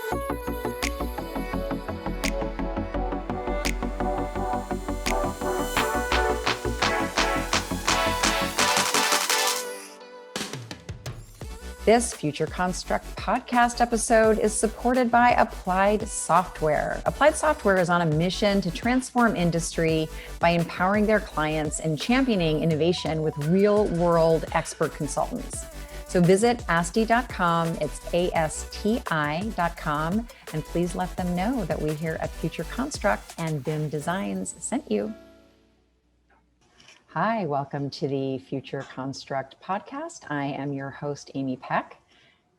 This Future Construct podcast episode is supported by Applied Software. Applied Software is on a mission to transform industry by empowering their clients and championing innovation with real-world expert consultants. So visit asti.com, it's ASTI.com, and please let them know that we here at Future Construct and BIM Designs sent you. Hi, welcome to the Future Construct podcast. I am your host, Amy Peck.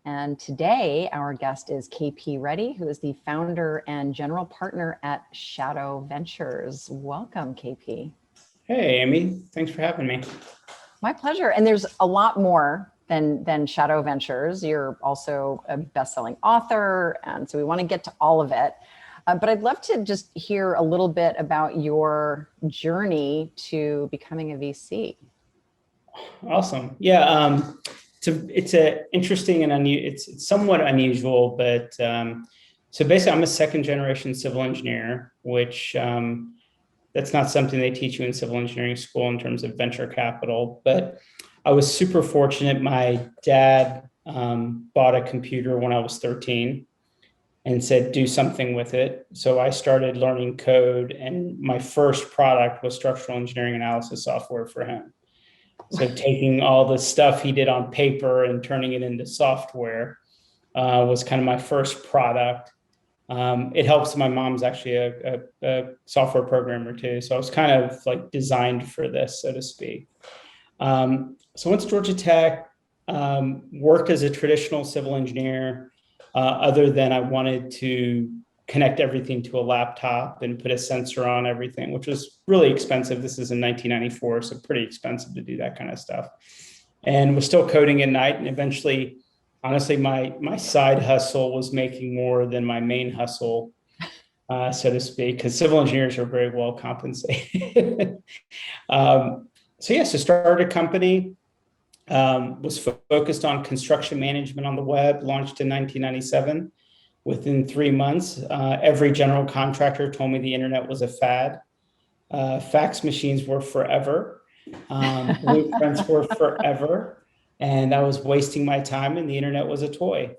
And today our guest is KP Reddy, who is the founder and general partner at Shadow Ventures. Welcome, KP. Hey, Amy. Thanks for having me. My pleasure. And there's a lot more than Shadow Ventures. You're also a best-selling author. And so we want to get to all of it. But I'd love to just hear a little bit about your journey to becoming a VC. Awesome. Yeah, it's a interesting and it's somewhat unusual, but so basically I'm a second generation civil engineer, which that's not something they teach you in civil engineering school in terms of venture capital. But I was super fortunate. My dad bought a computer when I was 13. And said, do something with it. So I started learning code, and my first product was structural engineering analysis software for him. So taking all the stuff he did on paper and turning it into software was kind of my first product. It helps. My mom's actually a software programmer too. So I was kind of like designed for this, so to speak. So I went to Georgia Tech, worked as a traditional civil engineer, other than I wanted to connect everything to a laptop and put a sensor on everything, which was really expensive. This is in 1994, so pretty expensive to do that kind of stuff. And was still coding at night. And eventually, honestly, my side hustle was making more than my main hustle, so to speak, because civil engineers are very well compensated. So started a company. Was focused on construction management on the web, launched in 1997. Within 3 months, every general contractor told me the internet was a fad. Fax machines were forever. Blueprints were forever. And I was wasting my time, and the internet was a toy.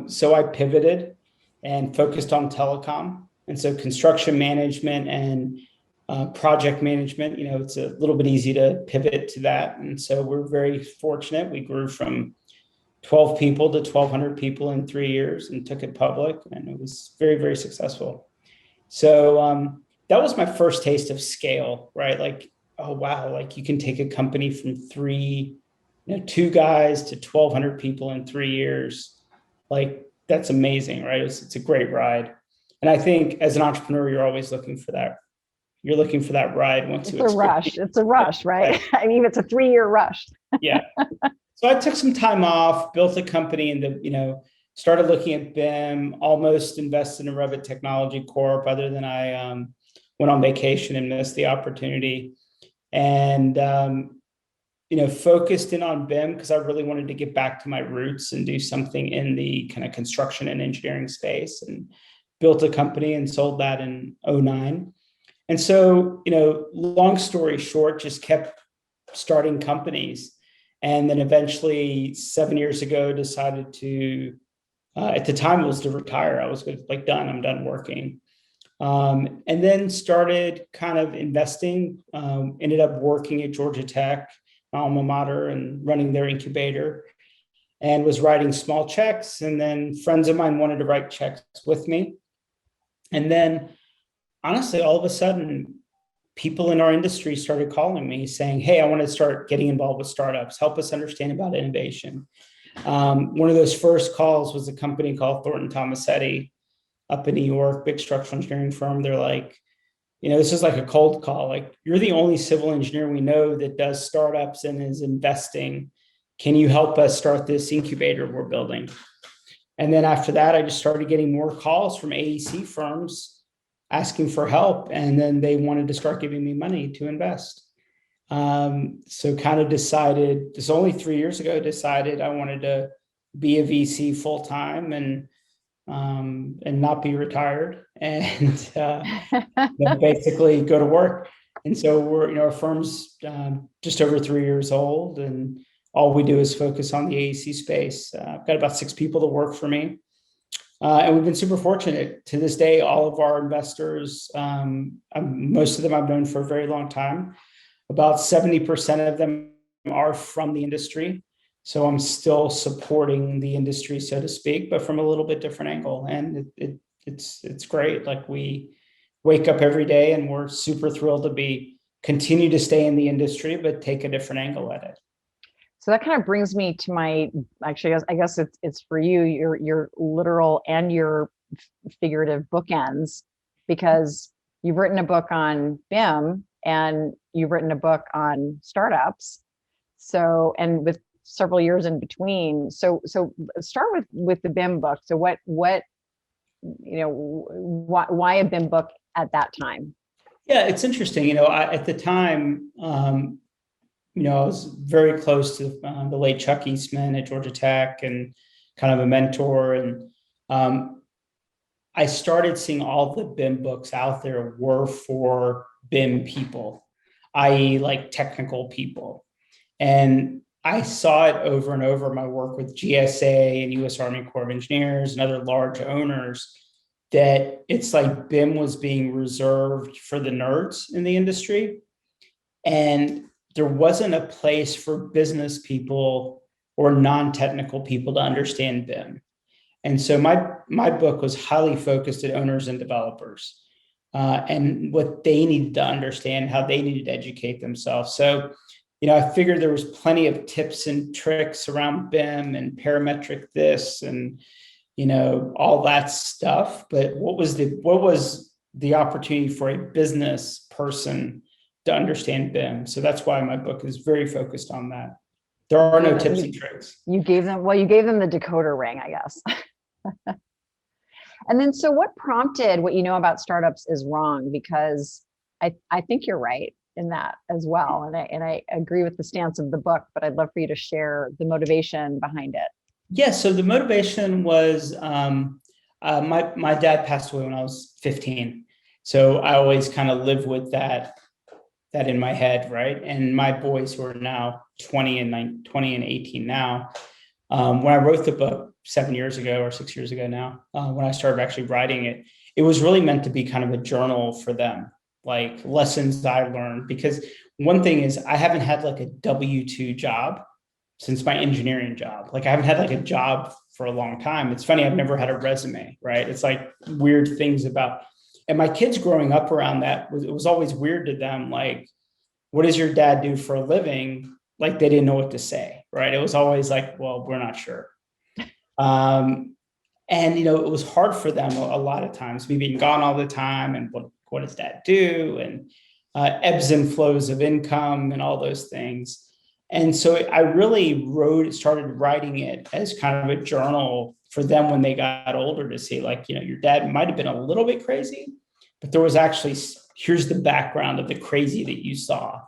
So I pivoted and focused on telecom. And so construction management and project management, it's a little bit easy to pivot to that. And so we're very fortunate. We grew from 12 people to 1,200 people in 3 years and took it public. And it was very, very successful. So that was my first taste of scale, right? Like, oh, wow, like you can take a company from two guys to 1,200 people in 3 years. Like, that's amazing, right? It's a great ride. And I think as an entrepreneur, you're always looking for that. You're looking for that ride once you experience. It's a rush, right? I mean, it's a 3-year rush. Yeah. So I took some time off, built a company, and started looking at BIM, almost invested in Revit Technology Corp, other than I went on vacation and missed the opportunity. And focused in on BIM because I really wanted to get back to my roots and do something in the kind of construction and engineering space, and built a company and sold that in 2009. And so, long story short, just kept starting companies. And then eventually 7 years ago, decided to, at the time it was to retire. I was done, I'm done working. And then started kind of investing, ended up working at Georgia Tech, my alma mater, and running their incubator, and was writing small checks. And then friends of mine wanted to write checks with me. And then honestly, all of a sudden, people in our industry started calling me saying, hey, I want to start getting involved with startups. Help us understand about innovation. One of those first calls was a company called Thornton Tomasetti up in New York, big structural engineering firm. They're like, this is like a cold call. Like, you're the only civil engineer we know that does startups and is investing. Can you help us start this incubator we're building? And then after that, I just started getting more calls from AEC firms asking for help. And then they wanted to start giving me money to invest. So kind of decided, this only 3 years ago, decided I wanted to be a VC full time and and not be retired and basically go to work. And so our firm's just over 3 years old, and all we do is focus on the AEC space. I've got about 6 people that work for me. And we've been super fortunate. To this day, all of our investors, most of them I've known for a very long time. About 70% of them are from the industry. So I'm still supporting the industry, so to speak, but from a little bit different angle. And it's great. Like, we wake up every day and we're super thrilled to continue to stay in the industry, but take a different angle at it. So that kind of brings me to I guess it's for you, your literal and your figurative bookends, because you've written a book on BIM and you've written a book on startups. So, and with several years in between. So start with the BIM book. So why a BIM book at that time? Yeah, it's interesting. At the time, I was very close to the late Chuck Eastman at Georgia Tech and kind of a mentor. And I started seeing all the BIM books out there were for BIM people, i.e. like technical people. And I saw it over and over in my work with GSA and US Army Corps of Engineers and other large owners, that it's like BIM was being reserved for the nerds in the industry. And there wasn't a place for business people or non-technical people to understand BIM. And so my book was highly focused at owners and developers and what they needed to understand, how they needed to educate themselves. So, I figured there was plenty of tips and tricks around BIM and parametric this and, all that stuff. But what was the opportunity for a business person to understand BIM? So that's why my book is very focused on that. There are no tips and tricks. You gave them the decoder ring, I guess. And then, so what prompted what you know about startups is wrong? Because I think you're right in that as well. And I agree with the stance of the book, but I'd love for you to share the motivation behind it. Yeah. So the motivation was my dad passed away when I was 15. So I always kind of live with that in my head, right? And my boys, who are now 20 and 18 now, when I wrote the book 7 years ago or 6 years ago now, when I started actually writing it, it was really meant to be kind of a journal for them, like lessons I learned. Because one thing is, I haven't had like a W-2 job since my engineering job. Like, I haven't had like a job for a long time. It's funny, I've never had a resume, right? It's like weird things about, and my kids growing up around that, it was always weird to them. Like, what does your dad do for a living? Like, they didn't know what to say, right? It was always like, well, we're not sure. And, it was hard for them a lot of times, me being gone all the time. And what does dad do? And ebbs and flows of income and all those things. And so I really started writing it as kind of a journal for them when they got older, to see, like, your dad might have been a little bit crazy, but there was actually, here's the background of the crazy that you saw.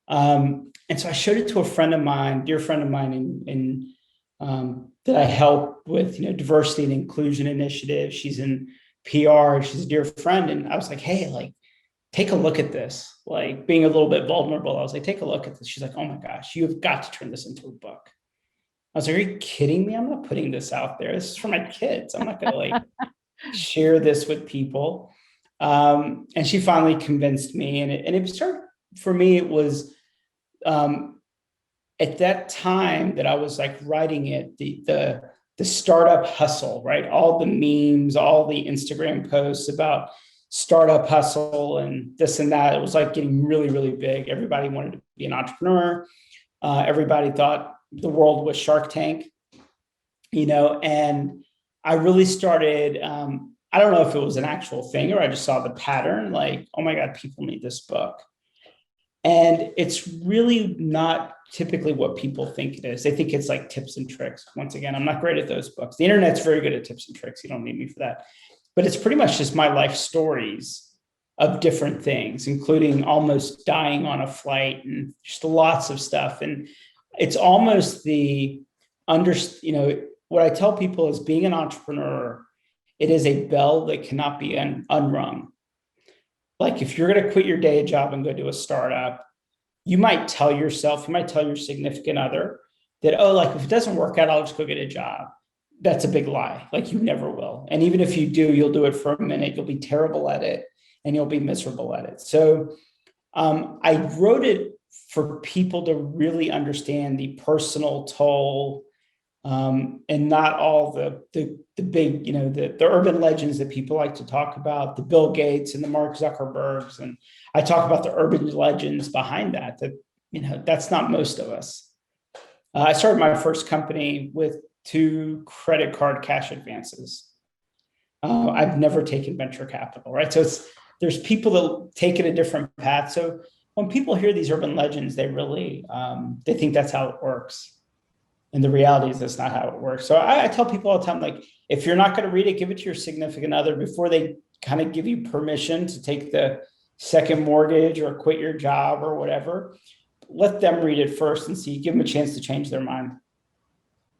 And so I showed it to a friend of mine, dear friend of mine that I help with, diversity and inclusion initiative. She's in PR, she's a dear friend. And I was like, hey, like, take a look at this, like, being a little bit vulnerable. I was like, take a look at this. She's like, oh my gosh, you've got to turn this into a book. I was like, are you kidding me? I'm not putting this out there. This is for my kids. I'm not going to like share this with people. And she finally convinced me, and it started, for me, it was at that time that I was like writing it, the startup hustle, right? All the memes, all the Instagram posts about startup hustle and this and that. It was like getting really, really big. Everybody wanted to be an entrepreneur. Everybody thought the world was Shark Tank, and I really started, I don't know if it was an actual thing or I just saw the pattern, like, oh my God, people need this book. And it's really not typically what people think it is. They think it's like tips and tricks. Once again, I'm not great at those books. The internet's very good at tips and tricks. You don't need me for that. But it's pretty much just my life stories of different things, including almost dying on a flight and just lots of stuff. And it's almost what I tell people is, being an entrepreneur it is a bell that cannot be unrung. Like if you're going to quit your day job and go do a startup, you might tell yourself, you might tell your significant other that, oh, like if it doesn't work out, I'll just go get a job. That's a big lie. Like you never will. And even if you do, you'll do it for a minute. You'll be terrible at it and you'll be miserable at it. So I wrote it for people to really understand the personal toll, and not all the big, the urban legends that people like to talk about, the Bill Gates and the Mark Zuckerbergs. And I talk about the urban legends behind that, that's not most of us. I started my first company with 2 credit card cash advances. I've never taken venture capital, right? So there's people that take it a different path. So when people hear these urban legends, they really, they think that's how it works. And the reality is that's not how it works. So I tell people all the time, like, if you're not going to read it, give it to your significant other before they kind of give you permission to take the second mortgage or quit your job or whatever. Let them read it first and see, give them a chance to change their mind.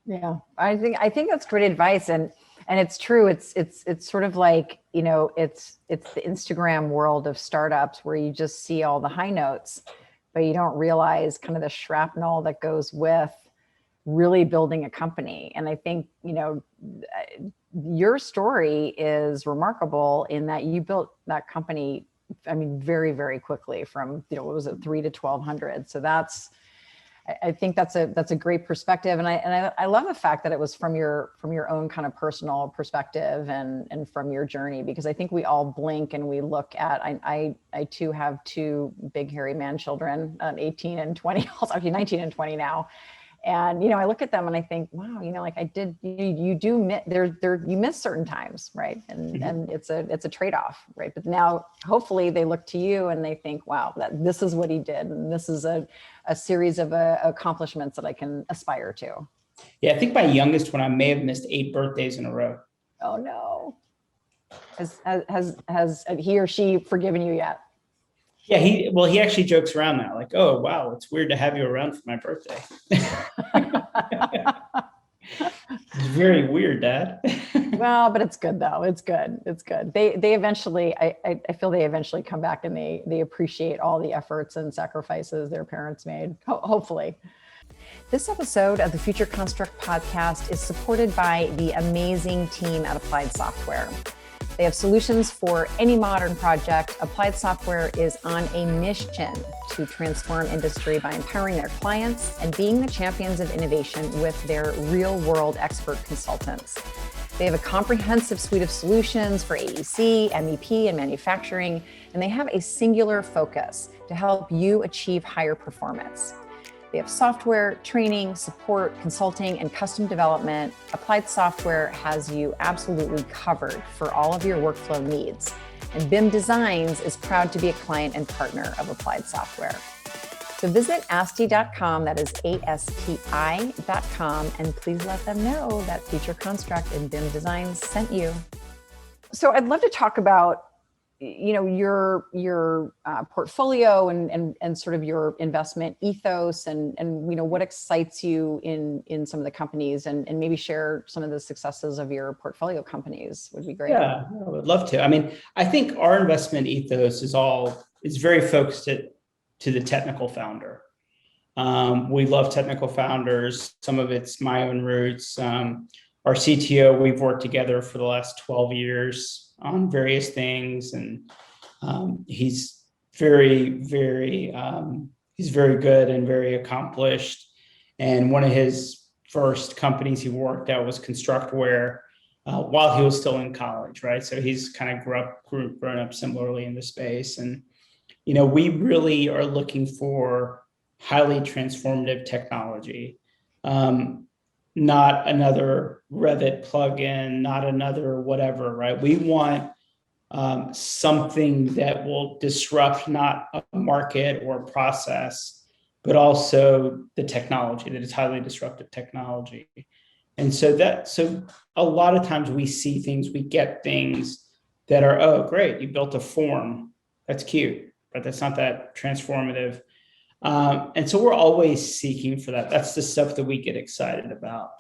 Yeah, I think that's great advice. And it's true. It's sort of like, it's the Instagram world of startups where you just see all the high notes, but you don't realize kind of the shrapnel that goes with really building a company. And I think, your story is remarkable in that you built that company, I mean, very, very quickly from, what was it, 3 to 1,200. So I think that's a great perspective. And I love the fact that it was from your own kind of personal perspective and from your journey, because I think we all blink and we look at, I too have 2 big hairy man children, 18 and 20, actually 19 and 20 now. And, I look at them and I think, wow, like I did, you miss certain times, right? And it's a trade-off, right? But now hopefully they look to you and they think, wow, this is what he did. And this is a series of accomplishments that I can aspire to. Yeah. I think my youngest one, I may have missed 8 birthdays in a row. Oh no. Has he or she forgiven you yet? Yeah, he actually jokes around now, like, oh, wow, it's weird to have you around for my birthday. It's very weird, Dad. Well, but it's good though. It's good. It's good. They eventually, I feel they eventually come back and they appreciate all the efforts and sacrifices their parents made, hopefully. This episode of the Future Construct podcast is supported by the amazing team at Applied Software. They have solutions for any modern project. Applied Software is on a mission to transform industry by empowering their clients and being the champions of innovation with their real-world expert consultants. They have a comprehensive suite of solutions for AEC, MEP, and manufacturing, and they have a singular focus to help you achieve higher performance. They have software, training, support, consulting, and custom development. Applied Software has you absolutely covered for all of your workflow needs. And BIM Designs is proud to be a client and partner of Applied Software. So visit ASTI.com, that is ASTI.com, and please let them know that Future Construct and BIM Designs sent you. So I'd love to talk about your portfolio and sort of your investment ethos and what excites you in some of the companies and maybe share some of the successes of your portfolio companies would be great. Yeah, I would love to. I mean, I think our investment ethos is very focused to the technical founder. We love technical founders. Some of it's my own roots. Our CTO, we've worked together for the last 12 years on various things. And he's very, very, he's very good and very accomplished. And one of his first companies he worked at was Constructware while he was still in college, right? So he's kind of grown up similarly in the space. And, we really are looking for highly transformative technology. Not another Revit plugin, not another whatever, right? We want something that will disrupt not a market or a process, but also the technology, that is highly disruptive technology. And so a lot of times we get things that are, oh, great, you built a form. That's cute, but that's not that transformative. And so we're always seeking for that. That's the stuff that we get excited about.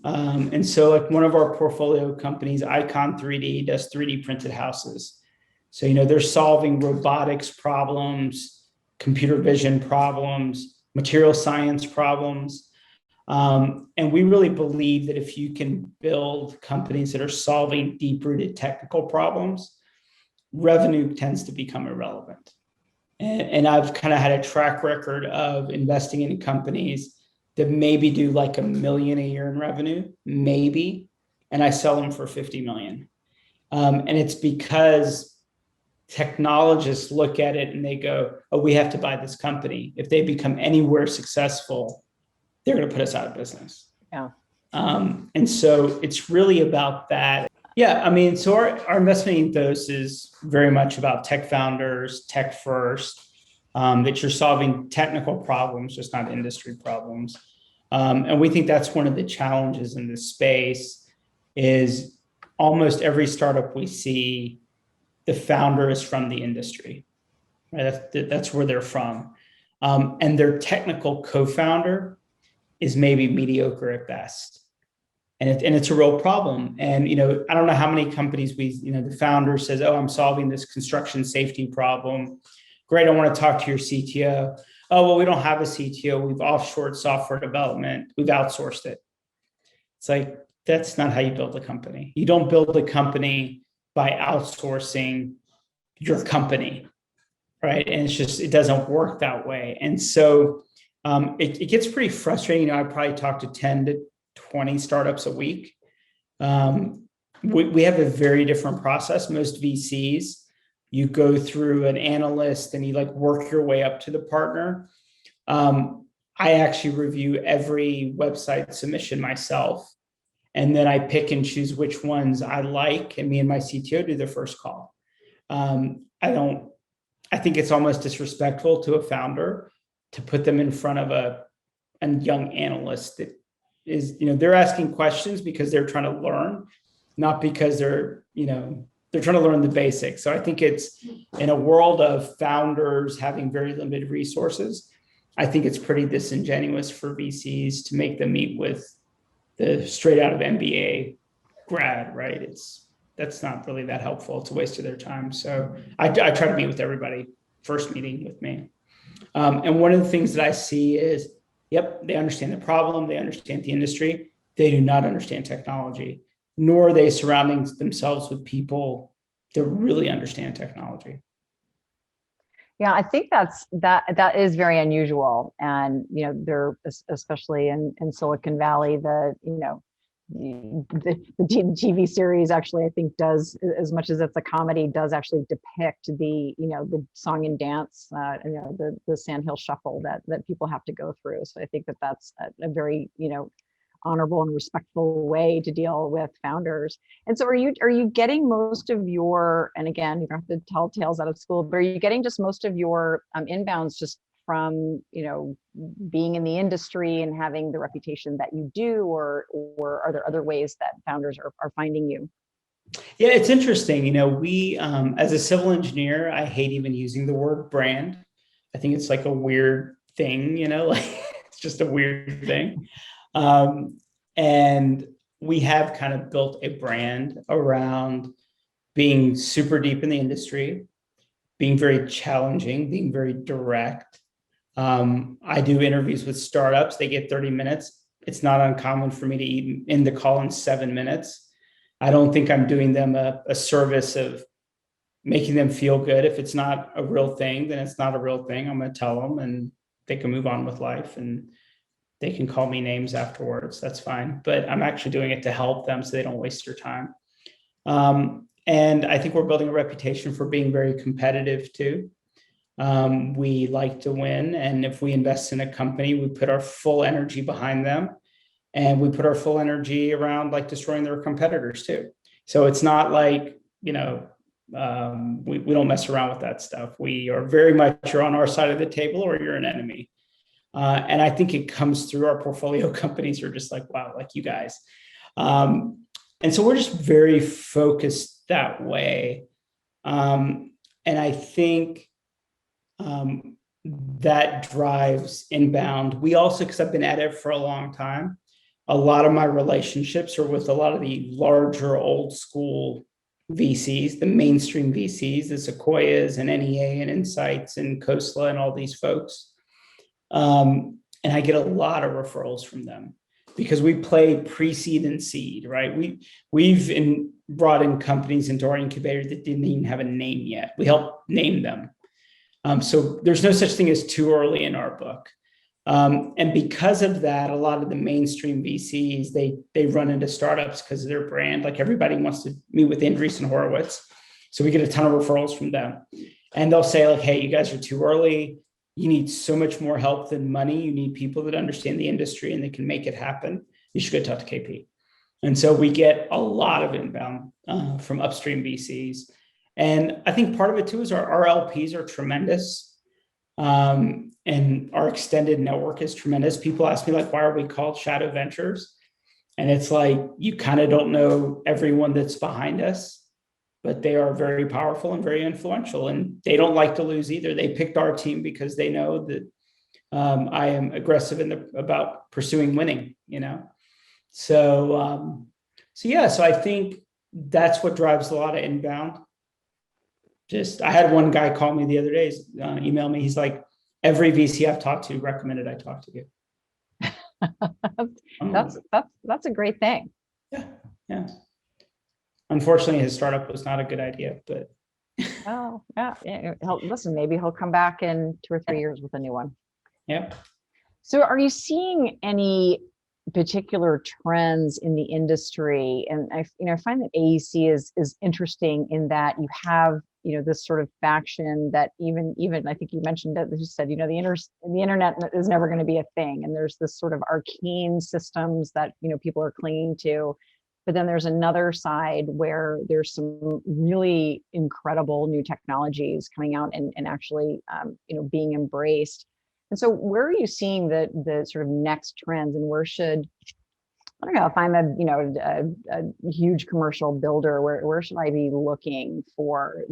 And so like one of our portfolio companies, Icon 3D, does 3D printed houses. So, they're solving robotics problems, computer vision problems, material science problems. And we really believe that if you can build companies that are solving deep-rooted technical problems, revenue tends to become irrelevant. And I've kind of had a track record of investing in companies that maybe do like $1 million a year in revenue, maybe, and I sell them for 50 million. And it's because technologists look at it and they go, oh, we have to buy this company. If they become anywhere successful, they're going to put us out of business. Yeah. And so it's really about that. Yeah, I mean, so our investment ethos is very much about tech founders, tech first, that you're solving technical problems, just not industry problems. And we think that's one of the challenges in this space is almost every startup we see, the founder is from the industry, right? That's where they're from. And their technical co-founder is maybe mediocre at best. And it's a real problem. And, I don't know how many companies the founder says, oh, I'm solving this construction safety problem. Great, I want to talk to your CTO. Oh, well, we don't have a CTO. We've offshored software development. We've outsourced it. It's like, that's not how you build a company. You don't build a company by outsourcing your company, right? And it doesn't work that way. And so it gets pretty frustrating. I probably talk to 10 to 20 startups a week. We have a very different process. Most VCs, you go through an analyst and you work your way up to the partner. I actually review every website submission myself. And then I pick and choose which ones I like. And me and my CTO do the first call. I think it's almost disrespectful to a founder to put them in front of a young analyst that is, they're asking questions because they're trying to learn, not because they're trying to learn the basics. So I think it's in a world of founders having very limited resources, I think it's pretty disingenuous for VCs to make them meet with the straight out of MBA grad, right? That's not really that helpful. It's a waste of their time. So I try to meet with everybody first meeting with me. And one of the things that I see is, yep, they understand the problem. They understand the industry. They do not understand technology, nor are they surrounding themselves with people that really understand technology. Yeah, I think that is very unusual. And, they're especially in Silicon Valley, the TV series actually, I think, does, as much as it's a comedy, does actually depict the song and dance, the Sandhill Shuffle that people have to go through. So I think that's a very, honorable and respectful way to deal with founders. And so are you getting most of your, and again, you don't have to tell tales out of school, but are you getting just most of your inbounds just from, being in the industry and having the reputation that you do, or are there other ways that founders are finding you? Yeah, it's interesting. We, as a civil engineer, I hate even using the word brand. I think it's like a weird thing, it's just a weird thing. And we have kind of built a brand around being super deep in the industry, being very challenging, being very direct. I do interviews with startups. They get 30 minutes. It's not uncommon for me to end the call in 7 minutes. I don't think I'm doing them a service of making them feel good. If it's not a real thing, then it's not a real thing. I'm going to tell them and they can move on with life and they can call me names afterwards. That's fine. But I'm actually doing it to help them so they don't waste their time. And I think we're building a reputation for being very competitive too. We like to win. And if we invest in a company, we put our full energy behind them. And we put our full energy around destroying their competitors too. So it's not like, we don't mess around with that stuff. We are very much, you're on our side of the table or you're an enemy. And I think it comes through our portfolio companies are just like, wow, like you guys. And so we're just very focused that way. And I think that drives inbound. We also, because I've been at it for a long time, a lot of my relationships are with a lot of the larger old school VCs, the mainstream VCs, the Sequoias and NEA and Insights and Khosla and all these folks. And I get a lot of referrals from them because we play pre-seed and seed, right? We've brought in companies into our incubator that didn't even have a name yet. We help name them. So there's no such thing as too early in our book. And because of that, a lot of the mainstream VCs, they run into startups because of their brand. Like everybody wants to meet with Andreessen Horowitz. So we get a ton of referrals from them. And they'll say like, hey, you guys are too early. You need so much more help than money. You need people that understand the industry and that can make it happen. You should go talk to KP. And so we get a lot of inbound from upstream VCs. And I think part of it too is our LPs are tremendous. And our extended network is tremendous. People ask me like, why are we called Shadow Ventures? And it's like, you kind of don't know everyone that's behind us, but they are very powerful and very influential, and they don't like to lose either. They picked our team because they know that I am aggressive about pursuing winning, So I think that's what drives a lot of inbound. I had one guy call me the other day, email me. He's like, every VC I've talked to recommended I talk to you. That's a great thing. Yeah. Unfortunately, his startup was not a good idea, but. Oh, yeah. Maybe he'll come back in 2 or 3 years with a new one. Yeah. So are you seeing any particular trends in the industry? And I find that AEC is interesting in that you have, this sort of faction that even I think you mentioned that you said, the internet is never going to be a thing. And there's this sort of arcane systems that, people are clinging to. But then there's another side where there's some really incredible new technologies coming out and actually, being embraced. And so where are you seeing the sort of next trends, and where should, I don't know, if I'm a huge commercial builder, where should I be looking for,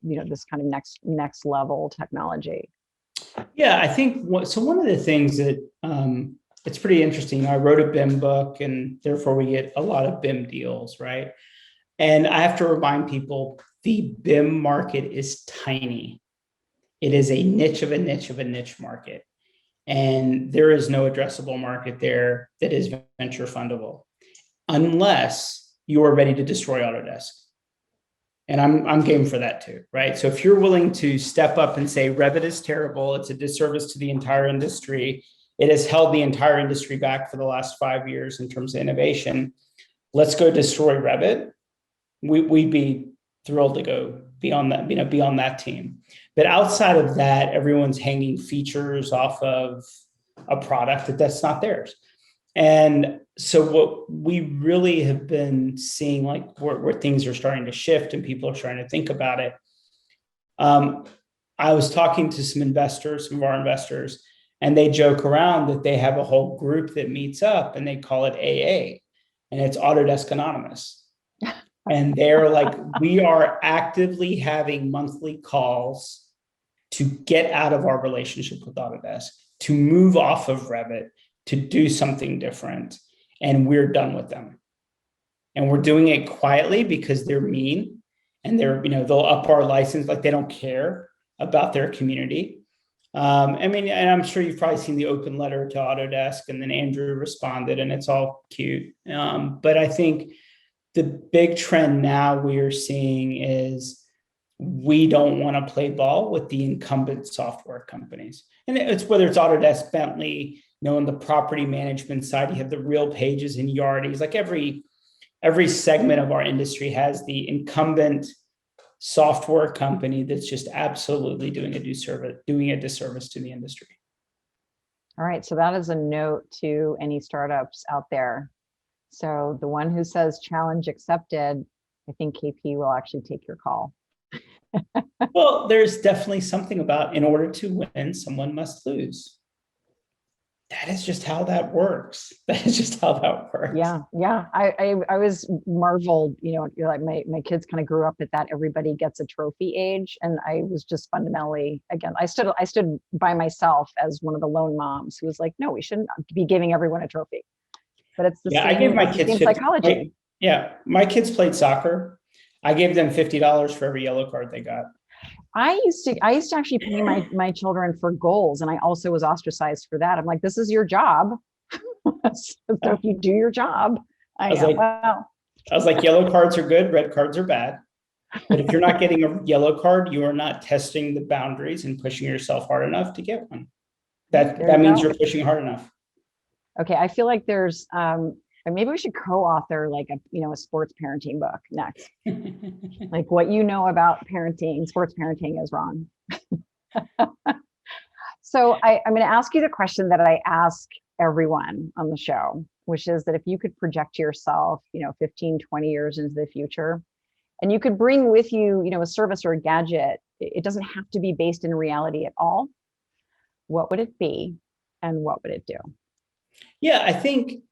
this kind of next level technology? Yeah, I think one of the things that it's pretty interesting. I wrote a BIM book, and therefore we get a lot of BIM deals, right? And I have to remind people, the BIM market is tiny. It is a niche of a niche of a niche market. And there is no addressable market there that is venture fundable, unless you are ready to destroy Autodesk. And I'm game for that too, right? So if you're willing to step up and say Revit is terrible, it's a disservice to the entire industry, it has held the entire industry back for the last 5 years in terms of innovation, let's go destroy Revit. We'd be thrilled to go beyond that, beyond that team. But outside of that, everyone's hanging features off of a product that's not theirs. And so what we really have been seeing, like where things are starting to shift and people are starting to think about it. I was talking to some of our investors, and they joke around that they have a whole group that meets up and they call it AA, and it's Autodesk Anonymous. And they're like, we are actively having monthly calls to get out of our relationship with Autodesk, to move off of Revit, to do something different. And we're done with them. And we're doing it quietly because they're mean, and they'll up our license, like they don't care about their community. And I'm sure you've probably seen the open letter to Autodesk, and then Andrew responded, and it's all cute. But I think the big trend now we are seeing is we don't want to play ball with the incumbent software companies. And it's whether it's Autodesk, Bentley, on the property management side, you have the Real Pages and Yardies. Like every segment of our industry has the incumbent software company that's just absolutely doing a disservice to the industry. All right, so that is a note to any startups out there. So the one who says challenge accepted, I think KP will actually take your call. Well, there's definitely something about, in order to win, someone must lose. That is just how that works. Yeah. I was marveled, like my kids kind of grew up at that everybody gets a trophy age. And I was just fundamentally, again, I stood by myself as one of the lone moms who was like, no, we shouldn't be giving everyone a trophy. but it's the Yeah, I same, gave my it's the kids same 50. psychology. Yeah, my kids played soccer. I gave them $50 for every yellow card they got. I used to actually pay my children for goals, and I also was ostracized for that. I'm like, this is your job. So if you do your job, I was like, well, yellow cards are good, red cards are bad. But if you're not getting a yellow card, you are not testing the boundaries and pushing yourself hard enough to get one. there That you means go. you're pushing hard enough. Okay, I feel like there's maybe we should co-author like a sports parenting book next. Like what you know about parenting, sports parenting is wrong. So I'm going to ask you the question that I ask everyone on the show, which is that if you could project yourself, 15, 20 years into the future, and you could bring with you, a service or a gadget, it doesn't have to be based in reality at all. What would it be and what would it do? Yeah, I think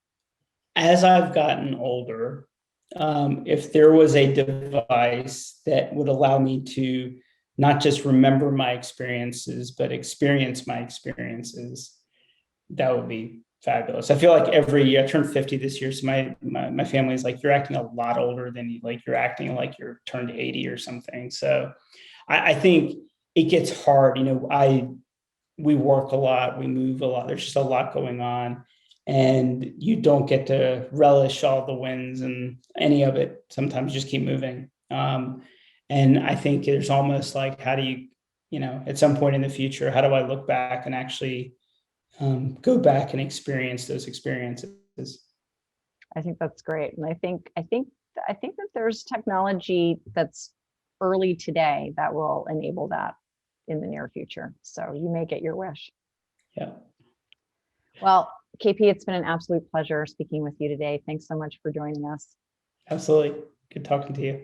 as I've gotten older, if there was a device that would allow me to not just remember my experiences, but experience my experiences, that would be fabulous. I feel like every year, I turned 50 this year, so my family's like, you're acting a lot older than you, like you're acting like you're turned 80 or something. So I think it gets hard. We work a lot, we move a lot. There's just a lot going on, and you don't get to relish all the wins and any of it. Sometimes you just keep moving. And I think there's almost like, how do you, at some point in the future, how do I look back and actually go back and experience those experiences? I think that's great. And I think that there's technology that's early today that will enable that in the near future. So you may get your wish. Yeah. Well, KP, it's been an absolute pleasure speaking with you today. Thanks so much for joining us. Absolutely. Good talking to you.